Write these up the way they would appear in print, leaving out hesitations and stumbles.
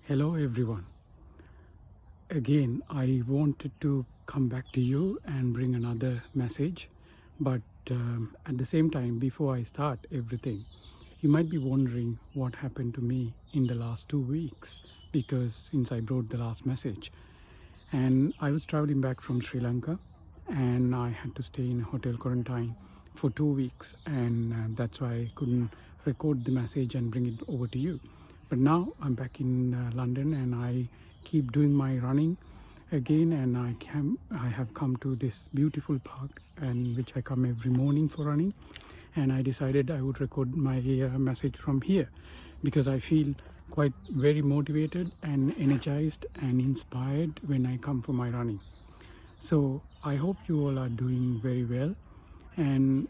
Hello everyone. Again, I wanted to come back to you and bring another message, but at the same time, before I start everything, you might be wondering what happened to me in the last 2 weeks, because since I brought the last message, and I was traveling back from Sri Lanka, and I had to stay in a hotel quarantine for 2 weeks, and that's why I couldn't record the message and bring it over to you. But now I'm back in London, and I keep doing my running again, and I have come to this beautiful park, and which I come every morning for running, and I decided I would record my message from here, because I feel quite very motivated and energized and inspired when I come for my running. So I hope you all are doing very well, and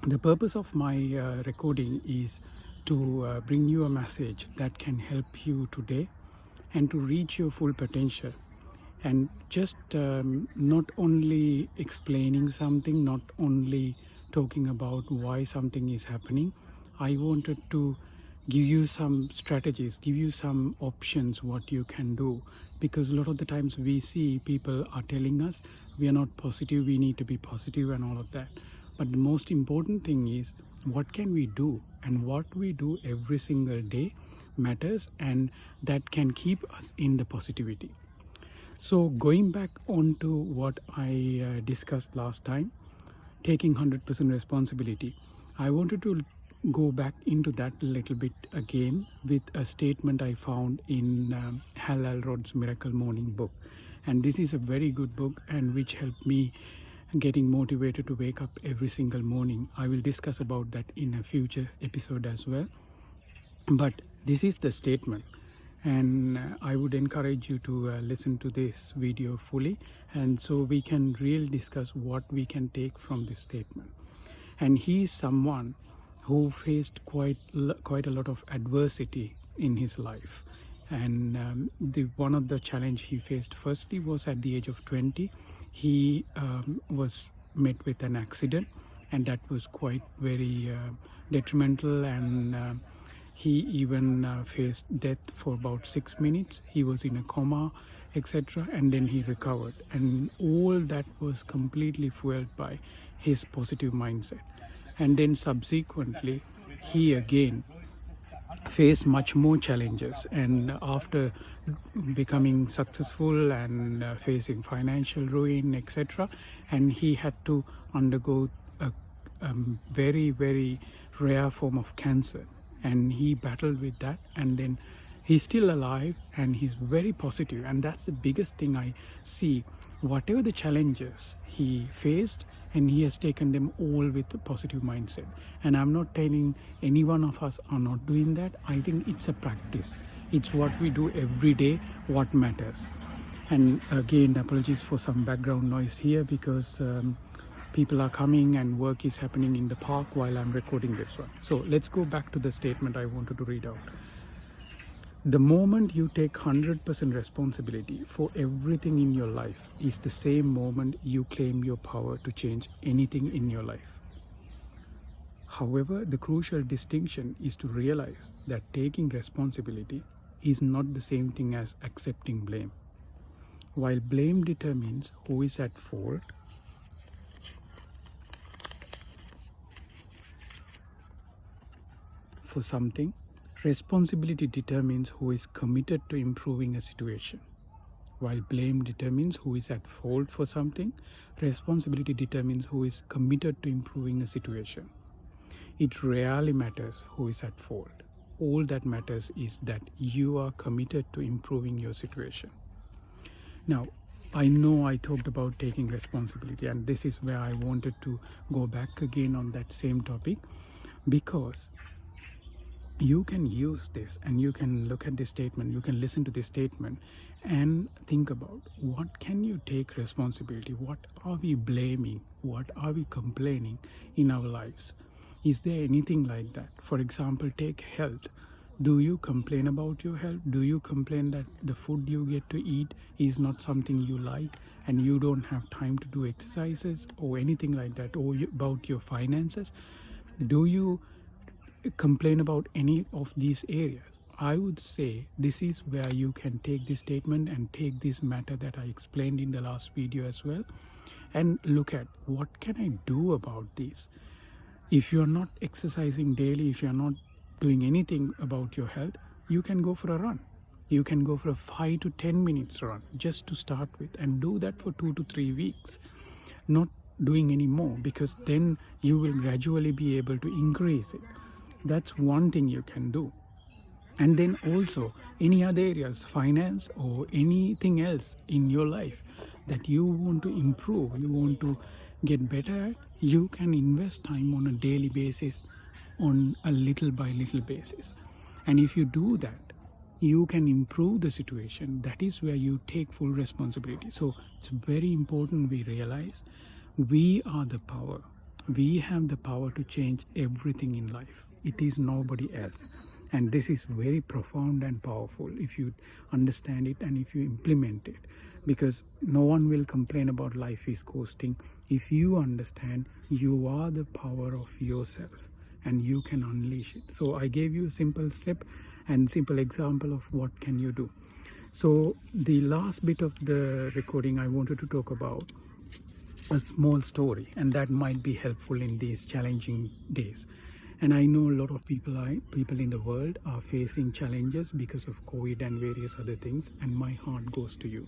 the purpose of my recording is to bring you a message that can help you today and to reach your full potential, and just not only explaining something, not only talking about why something is happening. I wanted to give you some strategies, give you some options what you can do, because a lot of the times we see people are telling us we are not positive, we need to be positive and all of that. But the most important thing is what can we do, and what we do every single day matters, and that can keep us in the positivity. So going back on to what I discussed last time, taking 100% responsibility, I wanted to go back into that a little bit again with a statement I found in Hal Elrod's Miracle Morning book. And this is a very good book, and which helped me getting motivated to wake up every single morning. I will discuss about that in a future episode as well. But this is the statement, and I would encourage you to listen to this video fully, and so we can really discuss what we can take from this statement. And he is someone who faced quite a lot of adversity in his life, and one of the challenge he faced firstly was at the age of 20. He was met with an accident, and that was quite very detrimental, and he even faced death for about 6 minutes. He was in a coma, etc., and then he recovered, and all that was completely fueled by his positive mindset. And then subsequently he again faced much more challenges, and after becoming successful and facing financial ruin, etc., and he had to undergo a very rare form of cancer, and he battled with that, and then he's still alive and he's very positive. And that's the biggest thing I see. Whatever the challenges he faced, and he has taken them all with a positive mindset. And I'm not telling any one of us are not doing that. I think it's a practice. It's what we do every day what matters. And again, apologies for some background noise here, because people are coming and work is happening in the park while I'm recording this one. So let's go back to the statement I wanted to read out. The moment you take 100% responsibility for everything in your life is the same moment you claim your power to change anything in your life. However, the crucial distinction is to realize that taking responsibility is not the same thing as accepting blame. While blame determines who is at fault, for something, responsibility determines who is committed to improving a situation. While blame determines who is at fault for something, responsibility determines who is committed to improving a situation. It rarely matters who is at fault. All that matters is that you are committed to improving your situation. Now, I know I talked about taking responsibility, and this is where I wanted to go back again on that same topic, because you can use this, and you can look at this statement, you can listen to this statement and think about what can you take responsibility, what are we blaming, what are we complaining in our lives. Is there anything like that? For example, take health. Do you complain about your health? Do you complain that the food you get to eat is not something you like, and you don't have time to do exercises or anything like that, or about your finances? Do you complain about any of these areas? I would say this is where you can take this statement and take this matter that I explained in the last video as well, and look at what can I do about this. If you're not exercising daily, if you're not doing anything about your health, you can go for a run. You can go for a 5 to 10 minutes run just to start with, and do that for 2 to 3 weeks. Not doing any more, because then you will gradually be able to increase it. That's one thing you can do. And then also any other areas, finance or anything else in your life that you want to improve, you want to get better at, you can invest time on a daily basis, on a little by little basis. And if you do that, you can improve the situation. That is where you take full responsibility. So it's very important we realize we are the power. We have the power to change everything in life. It is nobody else. And this is very profound and powerful if you understand it and if you implement it. Because no one will complain about life is costing. If you understand you are the power of yourself and you can unleash it. So I gave you a simple step and simple example of what can you do. So the last bit of the recording I wanted to talk about a small story, and that might be helpful in these challenging days. And I know a lot of people in the world are facing challenges because of COVID and various other things, and my heart goes to you.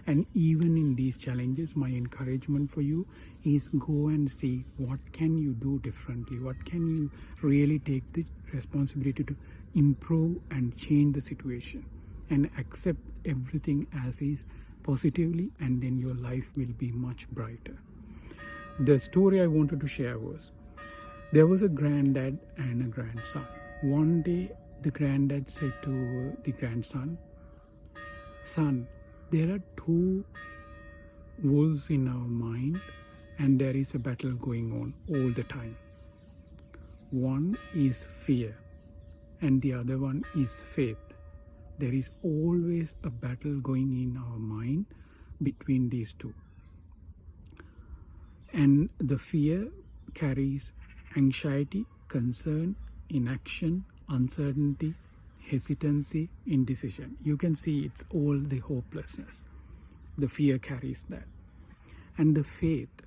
And even in these challenges, my encouragement for you is go and see what can you do differently, what can you really take the responsibility to improve and change the situation, and accept everything as is positively, and then your life will be much brighter. The story I wanted to share was, there was a granddad and a grandson. One day the granddad said to the grandson, "Son, there are two wolves in our mind and there is a battle going on all the time. One is fear and the other one is faith. There is always a battle going in our mind between these two. And the fear carries anxiety, concern, inaction, uncertainty, hesitancy, indecision. You can see it's all the hopelessness. The fear carries that. And the faith,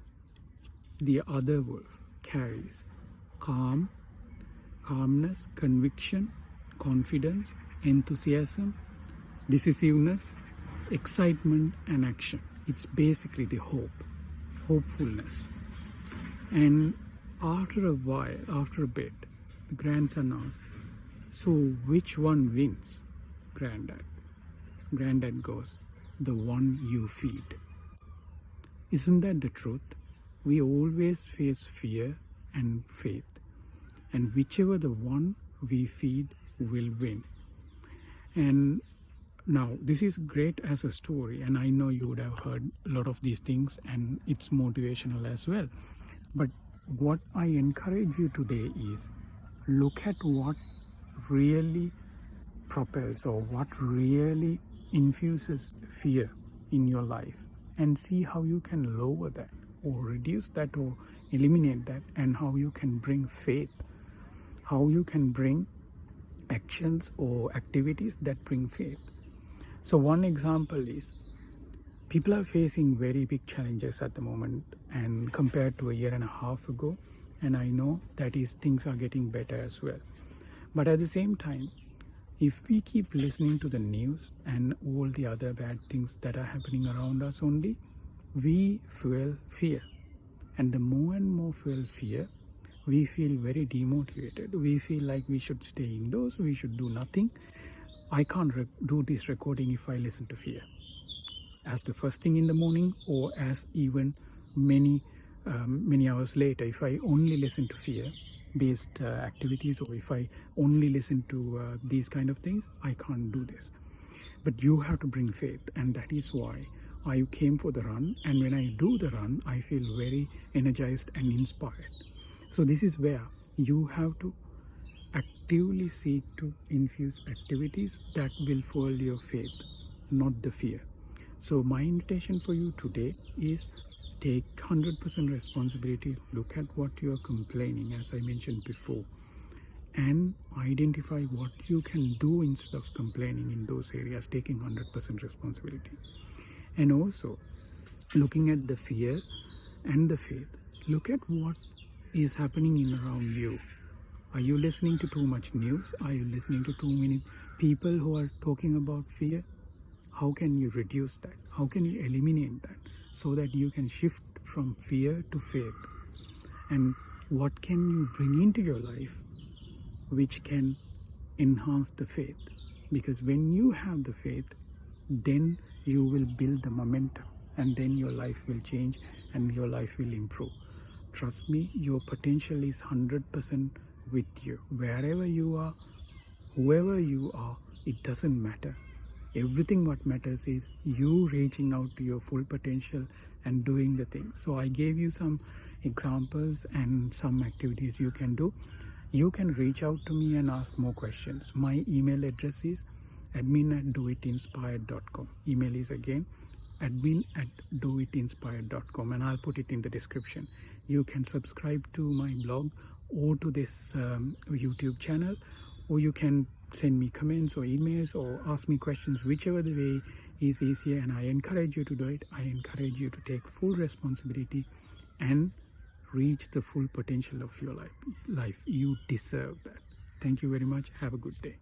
the other wolf, carries calmness, conviction, confidence, enthusiasm, decisiveness, excitement, and action. It's basically the hopefulness. And after a while, after a bit, the grandson asks, "So which one wins, Granddad?" Granddad goes, "The one you feed." Isn't that the truth? We always face fear and faith, and whichever the one we feed will win. And now this is great as a story, and I know you would have heard a lot of these things, and it's motivational as well. But what I encourage you today is look at what really propels or what really infuses fear in your life, and see how you can lower that or reduce that or eliminate that, and how you can bring faith, how you can bring actions or activities that bring faith. So one example is, people are facing very big challenges at the moment, and compared to a year and a half ago, and I know that things are getting better as well. But at the same time, if we keep listening to the news and all the other bad things that are happening around us only, we fuel fear. And the more and more fuel fear, we feel very demotivated. We feel like we should stay indoors, we should do nothing. I can't do this recording if I listen to fear as the first thing in the morning, or as even many hours later. If I only listen to fear-based activities, or if I only listen to these kind of things, I can't do this. But you have to bring faith, and that is why I came for the run. And when I do the run, I feel very energized and inspired. So this is where you have to actively seek to infuse activities that will fuel your faith, not the fear. So my invitation for you today is take 100% responsibility. Look at what you are complaining, as I mentioned before, and identify what you can do instead of complaining in those areas, taking 100% responsibility. And also looking at the fear and the faith, look at what is happening in around you. Are you listening to too much news? Are you listening to too many people who are talking about fear? How can you reduce that? How can you eliminate that so that you can shift from fear to faith? And what can you bring into your life which can enhance the faith? Because when you have the faith, then you will build the momentum, and then your life will change and your life will improve. Trust me, your potential is 100% with you. Wherever you are, whoever you are, it doesn't matter. Everything what matters is you reaching out to your full potential and doing the things. So I gave you some examples and some activities you can do. You can reach out to me and ask more questions. My email address is admin@doitinspired.com. Email is again admin@doitinspired.com, and I'll put it in the description. You can subscribe to my blog or to this YouTube channel, or you can send me comments or emails or ask me questions, whichever the way is easier, and I encourage you to do it. I encourage you to take full responsibility and reach the full potential of your life. You deserve that. Thank you very much. Have a good day.